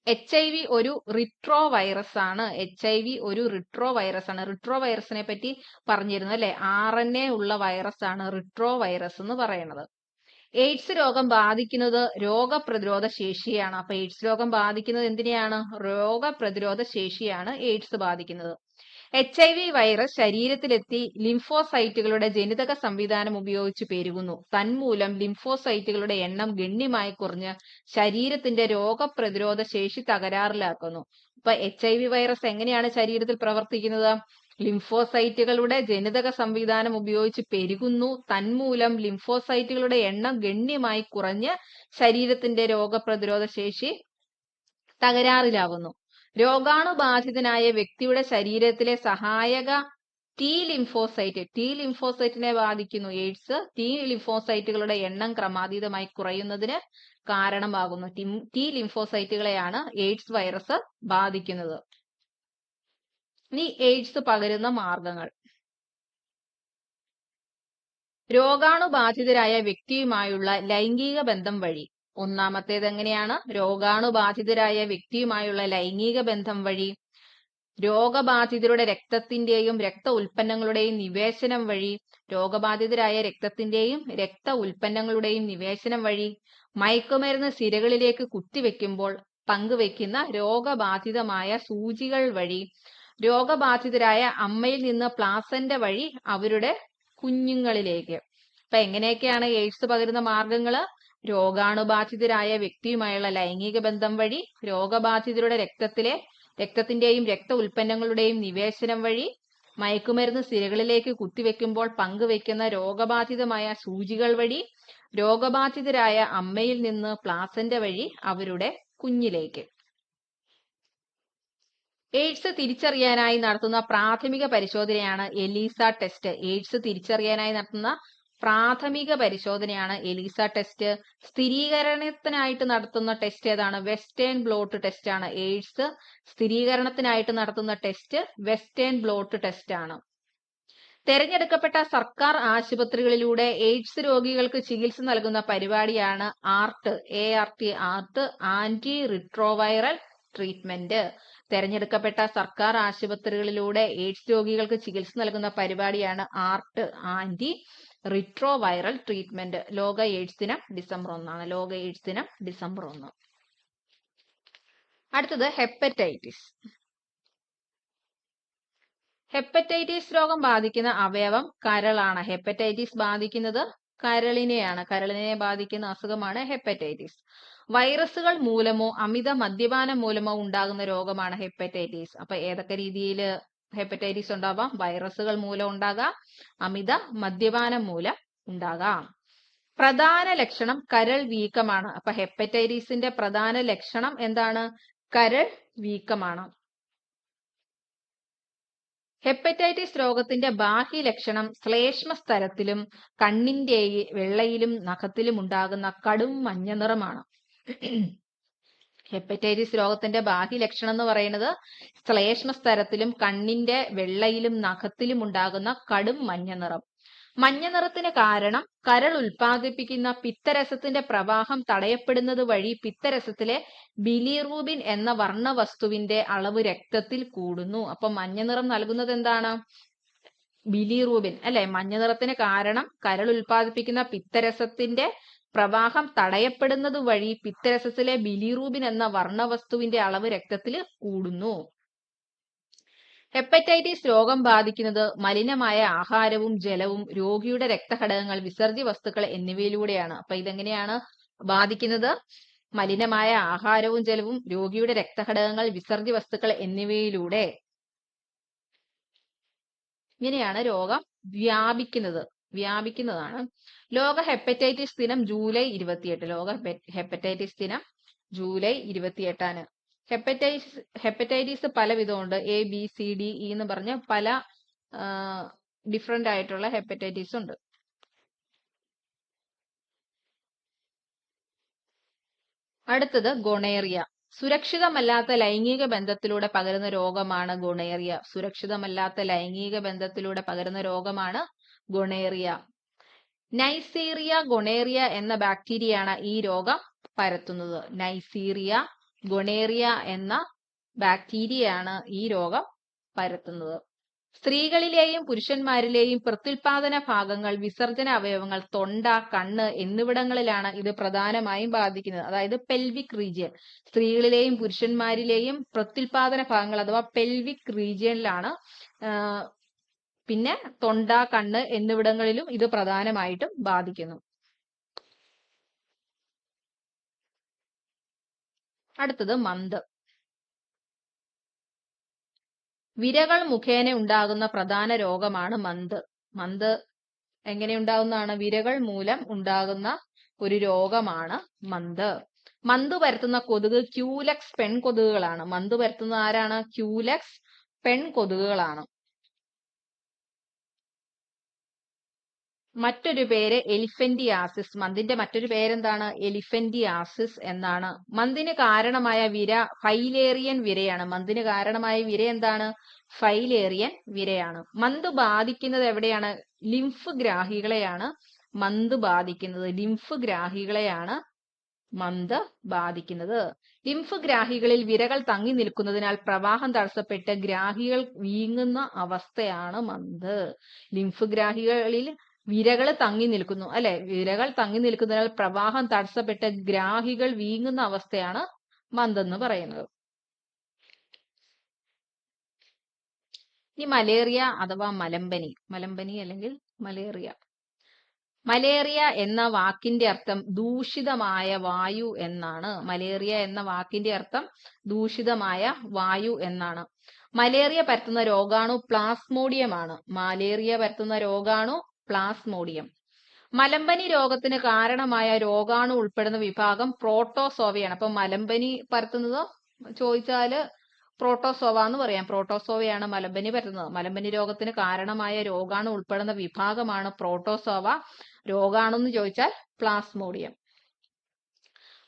HIV ഒരു റിട്രോ വൈറസ് ആണ്. HIV ഒരു റിട്രോ വൈറസ് ആണ്. റിട്രോ വൈറസിനെ പറ്റി പറഞ്ഞിരുന്നു, അല്ലെ? RNA ഉള്ള വൈറസ് ആണ് റിട്രോ വൈറസ് എന്ന് പറയുന്നത്. എയ്ഡ്സ് രോഗം ബാധിക്കുന്നത് രോഗപ്രതിരോധ ശേഷിയാണ്. അപ്പൊ എയ്ഡ്സ് രോഗം ബാധിക്കുന്നത് എന്തിനെയാണ്? രോഗപ്രതിരോധ ശേഷിയാണ് എയ്ഡ്സ് ബാധിക്കുന്നത്. HIV വൈറസ് ശരീരത്തിലെത്തി ലിംഫോസൈറ്റുകളുടെ ജനിതക സംവിധാനം ഉപയോഗിച്ച് പെരുകുന്നു. തന്മൂലം ലിംഫോസൈറ്റുകളുടെ എണ്ണം ഗണ്യമായി കുറഞ്ഞ് ശരീരത്തിന്റെ രോഗപ്രതിരോധ ശേഷി തകരാറിലാക്കുന്നു. അപ്പൊ HIV വൈറസ് എങ്ങനെയാണ് ശരീരത്തിൽ പ്രവർത്തിക്കുന്നത്? ലിംഫോസൈറ്റുകളുടെ ജനിതക സംവിധാനം ഉപയോഗിച്ച് പെരുകുന്നു. തന്മൂലം ലിംഫോസൈറ്റുകളുടെ എണ്ണം ഗണ്യമായി കുറഞ്ഞ് ശരീരത്തിന്റെ രോഗപ്രതിരോധ ശേഷി തകരാറിലാവുന്നു. രോഗാണുബാധിതനായ വ്യക്തിയുടെ ശരീരത്തിലെ സഹായക ടി ലിംഫോസൈറ്റിനെ ബാധിക്കുന്നു. എയ്ഡ്സ് ടി ലിംഫോസൈറ്റുകളുടെ എണ്ണം ക്രമാതീതമായി കുറയുന്നതിന് കാരണമാകുന്നു. ടി ലിംഫോസൈറ്റുകളെയാണ് എയ്ഡ്സ് വൈറസ് ബാധിക്കുന്നത്. ഇനി എയ്ഡ്സ് പകരുന്ന മാർഗങ്ങൾ. രോഗാണുബാധിതരായ വ്യക്തിയുമായുള്ള ലൈംഗിക ബന്ധം വഴി. ഒന്നാമത്തേത് എങ്ങനെയാണ്? രോഗാണുബാധിതരായ വ്യക്തിയുമായുള്ള ലൈംഗിക ബന്ധം വഴി. രോഗബാധിതരുടെ രക്തത്തിന്റെയും രക്ത ഉൽപ്പന്നങ്ങളുടെയും നിവേശനം വഴി. രോഗബാധിതരായ രക്തത്തിന്റെയും രക്ത ഉൽപ്പന്നങ്ങളുടെയും നിവേശനം വഴി. മയക്കുമരുന്ന് സിരകളിലേക്ക് കുത്തിവെക്കുമ്പോൾ പങ്കുവെക്കുന്ന രോഗബാധിതമായ സൂചികൾ വഴി. രോഗബാധിതരായ അമ്മയിൽ നിന്ന് പ്ലാസന്റ വഴി അവരുടെ കുഞ്ഞുങ്ങളിലേക്ക്. അപ്പൊ എങ്ങനെയൊക്കെയാണ് എയ്ഡ്സ് പകരുന്ന മാർഗങ്ങള്? രോഗാണുബാധിതരായ വ്യക്തിയുമായുള്ള ലൈംഗിക ബന്ധം വഴി. രോഗബാധിതരുടെ രക്തത്തിന്റെയും രക്ത ഉൽപ്പന്നങ്ങളുടെയും നിവേശനം വഴി. മയക്കുമരുന്ന് സിരകളിലേക്ക് കുത്തിവെക്കുമ്പോൾ പങ്കുവെക്കുന്ന രോഗബാധിതമായ സൂചികൾ വഴി. രോഗബാധിതരായ അമ്മയിൽ നിന്ന് പ്ലാസന്റ വഴി അവരുടെ കുഞ്ഞിലേക്ക്. എയ്ഡ്സ് തിരിച്ചറിയാനായി നടത്തുന്ന പ്രാഥമിക പരിശോധനയാണ് എലീസ ടെസ്റ്റ്. എയ്ഡ്സ് തിരിച്ചറിയാനായി നടത്തുന്ന പ്രാഥമിക പരിശോധനയാണ് എലീസ ടെസ്റ്റ്. സ്ഥിരീകരണത്തിനായിട്ട് നടത്തുന്ന ടെസ്റ്റ് ഏതാണ്? വെസ്റ്റേൺ ബ്ലോട്ട് ടെസ്റ്റ് ആണ്. എയ്ഡ്സ് സ്ഥിരീകരണത്തിനായിട്ട് നടത്തുന്ന ടെസ്റ്റ് വെസ്റ്റേൺ ബ്ലോട്ട് ടെസ്റ്റ് ആണ്. തെരഞ്ഞെടുക്കപ്പെട്ട സർക്കാർ ആശുപത്രികളിലൂടെ എയ്ഡ്സ് രോഗികൾക്ക് ചികിത്സ നൽകുന്ന പരിപാടിയാണ് ആർട്ട് ആന്റി റിട്രോവൈറൽ ട്രീറ്റ്മെന്റ്. തെരഞ്ഞെടുക്കപ്പെട്ട സർക്കാർ ആശുപത്രികളിലൂടെ എയ്ഡ്സ് രോഗികൾക്ക് ചികിത്സ നൽകുന്ന പരിപാടിയാണ് ആന്റി റിട്രോവൈറൽ ട്രീറ്റ്മെന്റ്. ലോക എയ്ഡ്സ് ദിനം ഡിസംബർ 1. ലോക എയ്ഡ്സ് ദിനം ഡിസംബർ 1. അടുത്തത് ഹെപ്പറ്റൈറ്റിസ്. ഹെപ്പറ്റൈറ്റിസ് രോഗം ബാധിക്കുന്ന അവയവം കരളാണ്. ഹെപ്പറ്റൈറ്റിസ് ബാധിക്കുന്നത് കരളിനെയാണ്. കരളിനെ ബാധിക്കുന്ന അസുഖമാണ് ഹെപ്പറ്റൈറ്റിസ്. വൈറസുകൾ മൂലമോ അമിത മദ്യപാനം മൂലമോ ഉണ്ടാകുന്ന രോഗമാണ് ഹെപ്പറ്റൈറ്റിസ്. അപ്പൊ ഏതൊക്കെ രീതിയിൽ ഹെപ്പറ്റൈറ്റിസ് ഉണ്ടാവാം, വൈറസുകൾ മൂലം ഉണ്ടാകാം, അമിത മദ്യപാനം മൂലം ഉണ്ടാകാം. പ്രധാന ലക്ഷണം കരൾ വീക്കമാണ്. അപ്പൊ ഹെപ്പറ്റൈറ്റിസിന്റെ പ്രധാന ലക്ഷണം എന്താണ്? കരൾ വീക്കമാണ്. ഹെപ്പറ്റൈറ്റിസ് രോഗത്തിന്റെ ബാഹ്യ ലക്ഷണം ശ്ലേഷ്മ സ്തരത്തിലും കണ്ണിന്റെ വെള്ളയിലും നഖത്തിലും ഉണ്ടാകുന്ന കടും മഞ്ഞ നിറമാണ്. ഹെപ്പറ്റൈറ്റിസ് രോഗത്തിന്റെ ബാഹ്യ ലക്ഷണം എന്ന് പറയുന്നത് ശ്ലേഷ്മ സ്തരത്തിലും കണ്ണിന്റെ വെള്ളയിലും നഖത്തിലും ഉണ്ടാകുന്ന കടും മഞ്ഞ നിറം. മഞ്ഞ നിറത്തിന് കാരണം കരൾ ഉൽപ്പാദിപ്പിക്കുന്ന പിത്തരസത്തിന്റെ പ്രവാഹം തടയപ്പെടുന്നത് വഴി പിത്തരസത്തിലെ ബിലിറൂബിൻ എന്ന വർണ്ണവസ്തുവിന്റെ അളവ് രക്തത്തിൽ കൂടുന്നു. അപ്പൊ മഞ്ഞ നിറം നൽകുന്നത് എന്താണ്? ബിലിറൂബിൻ അല്ലെ. മഞ്ഞ നിറത്തിന് കാരണം കരൾ ഉൽപ്പാദിപ്പിക്കുന്ന പിത്തരസത്തിന്റെ പ്രവാഹം തടയപ്പെടുന്നത് വഴി പിത്തരസത്തിലെ ബിലിറൂബിൻ എന്ന വർണ്ണവസ്തുവിന്റെ അളവ് രക്തത്തിൽ കൂടുന്നു. ഹെപ്പറ്റൈറ്റിസ് രോഗം ബാധിക്കുന്നത് മലിനമായ ആഹാരവും ജലവും രോഗിയുടെ രക്തഘടകങ്ങൾ, വിസർജ്യ വസ്തുക്കൾ എന്നിവയിലൂടെയാണ്. അപ്പൊ ഇതെങ്ങനെയാണ് ബാധിക്കുന്നത്? മലിനമായ ആഹാരവും ജലവും രോഗിയുടെ രക്തഘടകങ്ങൾ, വിസർജ്യ വസ്തുക്കൾ എന്നിവയിലൂടെ. ഇങ്ങനെയാണ് രോഗം വ്യാപിക്കുന്നതാണ്. ലോക ഹെപ്പറ്റൈറ്റിസ് ദിനം ജൂലൈ 28. ലോക ഹെപ്പറ്റൈറ്റിസ് ദിനം ജൂലൈ 28. ഹെപ്പറ്റൈറ്റിസ് പല വിധമുണ്ട്. ABCDE എന്ന് പറഞ്ഞ പല ഡിഫറെന്റ് ആയിട്ടുള്ള ഹെപ്പറ്റൈറ്റിസ് ഉണ്ട്. അടുത്തത് ഗൊണേറിയ. സുരക്ഷിതമല്ലാത്ത ലൈംഗിക ബന്ധത്തിലൂടെ പകരുന്ന രോഗമാണ് ഗൊണേറിയ. സുരക്ഷിതമല്ലാത്ത ലൈംഗിക ബന്ധത്തിലൂടെ പകരുന്ന രോഗമാണ് ഗൊണേറിയ. നൈസീറിയ ഗൊണേറിയ എന്ന ബാക്ടീരിയയാണ് ഈ രോഗം പരത്തുന്നത്. നൈസീറിയ ഗൊണേറിയ എന്ന ബാക്ടീരിയയാണ് ഈ രോഗം പരത്തുന്നത്. സ്ത്രീകളിലെയും പുരുഷന്മാരിലെയും പ്രത്യുൽപാദന ഭാഗങ്ങൾ, വിസർജന അവയവങ്ങൾ, തൊണ്ട, കണ്ണ് എന്നിവിടങ്ങളിലാണ് ഇത് പ്രധാനമായും ബാധിക്കുന്നത്. അതായത് പെൽവിക് റീജിയൻ. സ്ത്രീകളിലെയും പുരുഷന്മാരിലെയും പ്രത്യുൽപാദന ഭാഗങ്ങൾ അഥവാ പെൽവിക് റീജിയനിലാണ്. പിന്നെ തൊണ്ട, കണ്ണ് എന്നിവിടങ്ങളിലും ഇത് പ്രധാനമായിട്ടും ബാധിക്കുന്നു. അടുത്തത് മന്ത്. വിരകൾ മുഖേന ഉണ്ടാകുന്ന പ്രധാന രോഗമാണ് മന്ത്. മന്ത് എങ്ങനെ ഉണ്ടാകുന്നതാണ്? വിരകൾ മൂലം ഉണ്ടാകുന്ന ഒരു രോഗമാണ് മന്ത്. മന്ത് പരത്തുന്ന കൊതുക് ക്യൂലെക്സ് പെൺകൊതുകുകളാണ്. മന്ത് പരത്തുന്ന ആരാണ്? ക്യൂലെക്സ് പെൺകൊതുകുകളാണ്. മറ്റൊരു പേര് എലിഫന്റിയാസിസ്. മന്തിന്റെ മറ്റൊരു പേരെന്താണ്? എലിഫന്റിയാസിസ് എന്നാണ്. മന്തിന് കാരണമായ വിര ഫൈലേറിയൻ വിരയാണ്. മന്തിന് കാരണമായ വിര എന്താണ്? ഫൈലേറിയൻ വിരയാണ്. മന്ത് ബാധിക്കുന്നത് എവിടെയാണ്? ലിംഫ് ഗ്രാഹികളെയാണ് മന്ത് ബാധിക്കുന്നത്. ലിംഫ് ഗ്രാഹികളെയാണ് മന്ത് ബാധിക്കുന്നത്. ലിംഫ് ഗ്രാഹികളിൽ വിരകൾ തങ്ങി നിൽക്കുന്നതിനാൽ പ്രവാഹം തടസ്സപ്പെട്ട് ഗ്രാഹികൾ വീങ്ങുന്ന അവസ്ഥയാണ് മന്ത്. ലിംഫ് ഗ്രാഹികളിൽ വിരകൾ തങ്ങി നിൽക്കുന്നു അല്ലെ. വിരകൾ തങ്ങി നിൽക്കുന്നതിനാൽ പ്രവാഹം തടസ്സപ്പെട്ട് ഗ്രാഹികൾ വീങ്ങുന്ന അവസ്ഥയാണ് മന്തെന്ന് പറയുന്നത്. ഇനി മലേറിയ അഥവാ മലമ്പനി അല്ലെങ്കിൽ മലേറിയ. മലേറിയ എന്ന വാക്കിന്റെ അർത്ഥം ദൂഷിതമായ വായു എന്നാണ്. മലേറിയ എന്ന വാക്കിന്റെ അർത്ഥം ദൂഷിതമായ വായു എന്നാണ്. മലേറിയ പരത്തുന്ന രോഗാണു പ്ലാസ്മോഡിയമാണ്. മലേറിയ പരത്തുന്ന രോഗാണു പ്ലാസ്മോഡിയം. മലമ്പനി രോഗത്തിന് കാരണമായ രോഗാണു ഉൾപ്പെടുന്ന വിഭാഗം പ്രോട്ടോസോവയാണ്. അപ്പൊ മലമ്പനി പരത്തുന്നത് ചോദിച്ചാല് പ്രോട്ടോസോവ എന്ന് പറയാം. പ്രോട്ടോസോവയാണ് മലമ്പനി പരത്തുന്നത്. മലമ്പനി രോഗത്തിന് കാരണമായ രോഗാണു ഉൾപ്പെടുന്ന വിഭാഗമാണ് പ്രോട്ടോസോവ. രോഗാണു എന്ന് ചോദിച്ചാൽ പ്ലാസ്മോഡിയം.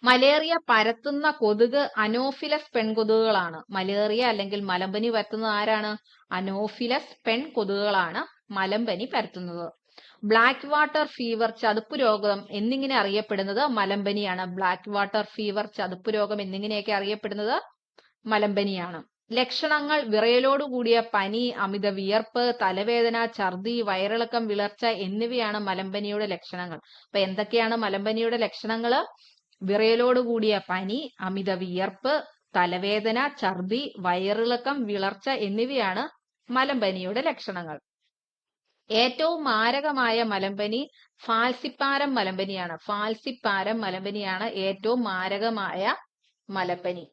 മലേറിയ പരത്തുന്ന കൊതുക് അനോഫിലസ് പെൺകൊതുകുകളാണ്. മലേറിയ അല്ലെങ്കിൽ മലമ്പനി പരത്തുന്നത് ആരാണ്? അനോഫിലസ് പെൺകൊതുകുകളാണ് മലമ്പനി പരത്തുന്നത്. ബ്ലാക്ക് വാട്ടർ ഫീവർ, ചതുപ്പ് രോഗം എന്നിങ്ങനെ അറിയപ്പെടുന്നത് മലമ്പനിയാണ്. ബ്ലാക്ക് വാട്ടർ ഫീവർ, ചതുപ്പ് രോഗം എന്നിങ്ങനെയൊക്കെ അറിയപ്പെടുന്നത് മലമ്പനിയാണ്. ലക്ഷണങ്ങൾ വിറയലോട് കൂടിയ പനി, അമിത വിയർപ്പ്, തലവേദന, ഛർദി, വയറിളക്കം, വിളർച്ച എന്നിവയാണ് മലമ്പനിയുടെ ലക്ഷണങ്ങൾ. അപ്പൊ എന്തൊക്കെയാണ് മലമ്പനിയുടെ ലക്ഷണങ്ങൾ? വിറയലോട് കൂടിയ പനി, അമിത വിയർപ്പ്, തലവേദന, ഛർദി, വയറിളക്കം, വിളർച്ച എന്നിവയാണ് മലമ്പനിയുടെ ലക്ഷണങ്ങൾ. ഏറ്റവും മാരകമായ മലമ്പനി ഫാൽസിപ്പാരം മലമ്പനിയാണ്. ഫാൽസിപ്പാരം മലമ്പനിയാണ് ഏറ്റവും മാരകമായ മലമ്പനി.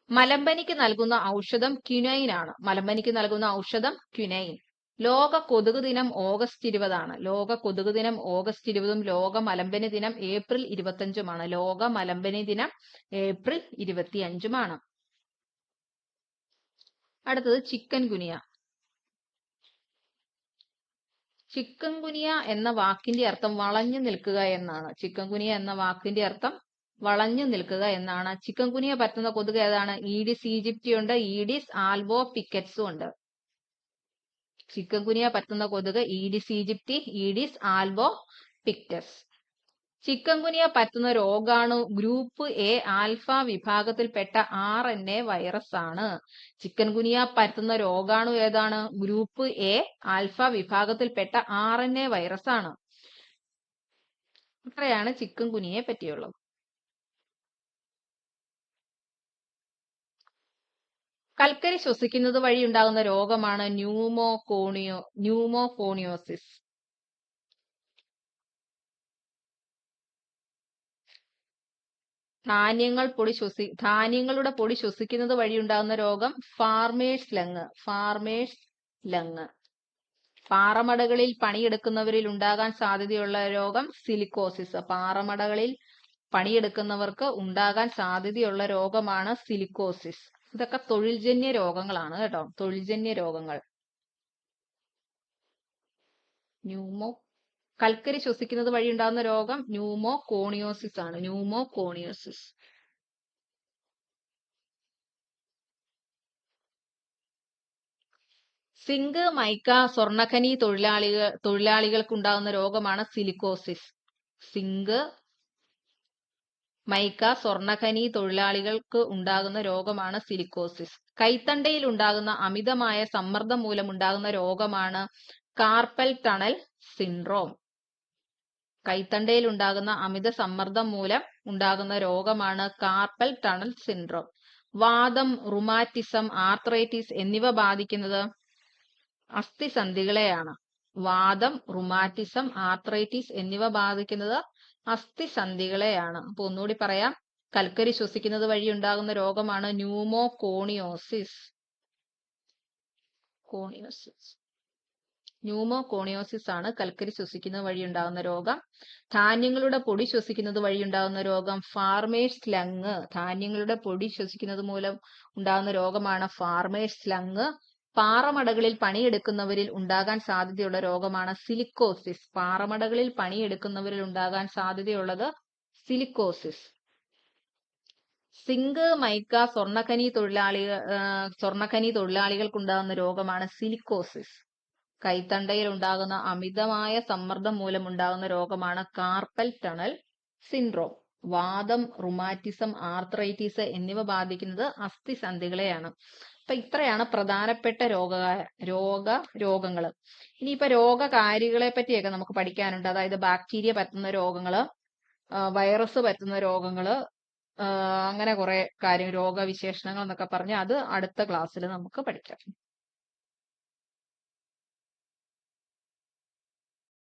മലമ്പനിക്ക് നൽകുന്ന ഔഷധം ക്വിനൈൻ ആണ്. മലമ്പനിക്ക് നൽകുന്ന ഔഷധം ക്വിനൈൻ. ലോക കൊതുക് ദിനം ഓഗസ്റ്റ് 20 ലോക കൊതുക് ദിനം ഓഗസ്റ്റ് 20 ലോക മലമ്പനി ദിനം ഏപ്രിൽ 25 ലോക മലമ്പനി ദിനം ഏപ്രിൽ 25 അടുത്തത് ചിക്കൻ ഗുനിയ. ചിക്കൻ ഗുനിയ എന്ന വാക്കിന്റെ അർത്ഥം വളഞ്ഞു നിൽക്കുക എന്നാണ്. ചിക്കൻ ഗുനിയ എന്ന വാക്കിന്റെ അർത്ഥം വളഞ്ഞു നിൽക്കുക എന്നാണ്. ചിക്കൻ ഗുനിയ പറ്റുന്ന കൊതുക് ഏതാണ്? ഈഡിസ് ഈജിപ്തി ഉണ്ട്, ഈഡിസ് ആൽബോ പിക്കറ്റ്സും ഉണ്ട്. ചിക്കൻ ഗുനിയ പറ്റുന്ന കൊതുക് aedes aegypti, aedes albopictus. Chikungunya പറ്റുന്ന രോഗാണു ഗ്രൂപ്പ് എ ആൽഫ വിഭാഗത്തിൽപ്പെട്ട RNA വൈറസ് ആണ്. ചിക്കൻ ഗുനിയ പറ്റുന്ന രോഗാണു ഏതാണ്? ഗ്രൂപ്പ് എ ആൽഫ വിഭാഗത്തിൽപ്പെട്ട RNA വൈറസ് ആണ്. ഇത്രയാണ് ചിക്കൻ ഗുനിയയെ പറ്റിയുള്ളത്. കൽക്കരി ശ്വസിക്കുന്നത് വഴി ഉണ്ടാകുന്ന രോഗമാണ് ന്യൂമോകോണിയോസിസ്. ധാന്യങ്ങളുടെ പൊടി ശ്വസിക്കുന്നത് വഴി ഉണ്ടാകുന്ന രോഗം ഫാർമേഴ്സ് ലങ്. പാറമടകളിൽ പണിയെടുക്കുന്നവരിൽ ഉണ്ടാകാൻ സാധ്യതയുള്ള രോഗം സിലിക്കോസിസ്. പാറമടകളിൽ പണിയെടുക്കുന്നവർക്ക് ഉണ്ടാകാൻ സാധ്യതയുള്ള രോഗമാണ് സിലിക്കോസിസ്. ഇതൊക്കെ തൊഴിൽജന്യ രോഗങ്ങളാണ് കേട്ടോ, തൊഴിൽജന്യ രോഗങ്ങൾ. കൽക്കരി ശ്വസിക്കുന്നത് വഴി ഉണ്ടാകുന്ന രോഗം ന്യൂമോകോണിയോസിസ് ആണ്. ന്യൂമോകോണിയോസിസ്. സിങ്ക്, മൈക്ക, സ്വർണ്ണഖനി തൊഴിലാളികൾക്ക് ഉണ്ടാകുന്ന രോഗമാണ് സിലിക്കോസിസ്. സിങ്ക്, മൈക്ക, സ്വർണ്ണഖനി തൊഴിലാളികൾക്ക് ഉണ്ടാകുന്ന രോഗമാണ് സിലിക്കോസിസ്. കൈത്തണ്ടയിൽ ഉണ്ടാകുന്ന അമിതമായ സമ്മർദ്ദം മൂലം ഉണ്ടാകുന്ന രോഗമാണ് കാർപ്പൽ ടണൽ സിൻഡ്രോം. കൈത്തണ്ടയിൽ ഉണ്ടാകുന്ന അമിത സമ്മർദ്ദം മൂലം ഉണ്ടാകുന്ന രോഗമാണ് കാർപ്പൽ ടണൽ സിൻഡ്രോം. വാദം, റുമാറ്റിസം, ആർത്രൈറ്റിസ് എന്നിവ ബാധിക്കുന്നത് അസ്ഥിസന്ധികളെയാണ്. വാദം, റുമാറ്റിസം, ആർത്രൈറ്റിസ് എന്നിവ ബാധിക്കുന്നത് അസ്ഥിസന്ധികളെയാണ്. അപ്പൊ ഒന്നുകൂടി പറയാം, കൽക്കരി ശ്വസിക്കുന്നത് വഴി ഉണ്ടാകുന്ന രോഗമാണ് ന്യൂമോകോണിയോസിസ്. ന്യൂമോകോണിയോസിസ് ആണ് കൽക്കരി ശ്വസിക്കുന്നത് വഴി ഉണ്ടാകുന്ന രോഗം. ധാന്യങ്ങളുടെ പൊടി ശ്വസിക്കുന്നത് വഴി ഉണ്ടാകുന്ന രോഗം ഫാർമേഴ്സ് ലങ്. ധാന്യങ്ങളുടെ പൊടി ശ്വസിക്കുന്നത് മൂലം ഉണ്ടാകുന്ന രോഗമാണ് ഫാർമേഴ്സ് ലങ്. പാറമടകളിൽ പണിയെടുക്കുന്നവരിൽ ഉണ്ടാകാൻ സാധ്യതയുള്ള രോഗമാണ് സിലിക്കോസിസ്. പാറമടകളിൽ പണിയെടുക്കുന്നവരിൽ ഉണ്ടാകാൻ സാധ്യതയുള്ളത് സിലിക്കോസിസ്. സിങ്ക്, മൈക്ക, സ്വർണ്ണഖനി തൊഴിലാളികൾക്കുണ്ടാകുന്ന രോഗമാണ് സിലിക്കോസിസ്. കൈത്തണ്ടയിൽ ഉണ്ടാകുന്ന അമിതമായ സമ്മർദ്ദം മൂലം ഉണ്ടാകുന്ന രോഗമാണ് കാർപ്പൽ ടണൽ സിൻഡ്രോം. വാദം, റുമാറ്റിസം, ആർത്രൈറ്റിസ് എന്നിവ ബാധിക്കുന്നത് അസ്ഥിസന്ധികളെയാണ്. അപ്പൊ ഇത്രയാണ് പ്രധാനപ്പെട്ട രോഗങ്ങൾ. ഇനിയിപ്പോ രോഗകാരികളെ പറ്റിയൊക്കെ നമുക്ക് പഠിക്കാനുണ്ട്. അതായത് ബാക്ടീരിയ പറ്റുന്ന രോഗങ്ങള്, വൈറസ് പറ്റുന്ന രോഗങ്ങള്, അങ്ങനെ കുറെ കാര്യം, രോഗവിശേഷണങ്ങൾ എന്നൊക്കെ പറഞ്ഞ് അത് അടുത്ത ക്ലാസ്സിൽ നമുക്ക് പഠിക്കാം.